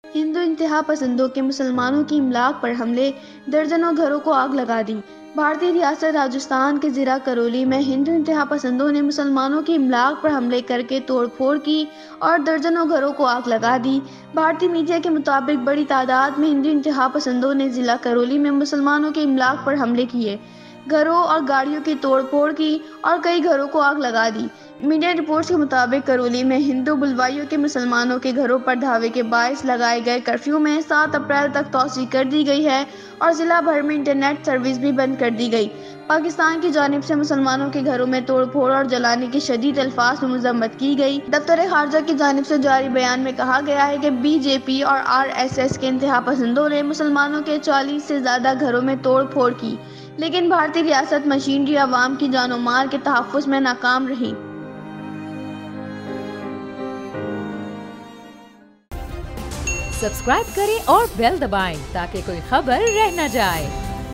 हिंदू इंतहा पसंदों के मुसलमानों की इमलाक पर हमले, दर्जनों घरों को आग लगा दी। भारतीय रियासत राजस्थान के ज़िला करौली में हिंदू इंतहा पसंदों ने मुसलमानों की इमलाक पर हमले करके तोड़फोड़ की और दर्जनों घरों को आग लगा दी। भारतीय मीडिया के मुताबिक बड़ी तादाद में हिंदू इंतहा पसंदों ने ज़िला करौली में मुसलमानों के इमलाक पर हमले किए, घरों और गाड़ियों की तोड़फोड़ की और कई घरों को आग लगा दी। मीडिया रिपोर्ट्स के मुताबिक करौली में हिंदू बुलवाइयों के मुसलमानों के घरों पर धावे के बायस लगाए गए कर्फ्यू में 7 अप्रैल तक तोसी कर दी गई है और जिला भर में इंटरनेट सर्विस भी बंद कर दी गई। पाकिस्तान की जानिब से मुसलमानों के घरों में तोड़फोड़ और जलाने की शदीद अल्फाज में मजम्मत की गई। दफ्तर खारजा की जानिब से जारी बयान में कहा गया है कि बीजेपी और RSS के इंतहा पसंदों ने मुसलमानों के 40 से ज्यादा घरों में तोड़ फोड़ की, लेकिन भारतीय रियासत मशीनरी अवाम की जानो माल के तहफ़्फ़ुज़ में नाकाम रही। सब्सक्राइब करें और बेल दबाएं ताकि कोई खबर रह न जाए।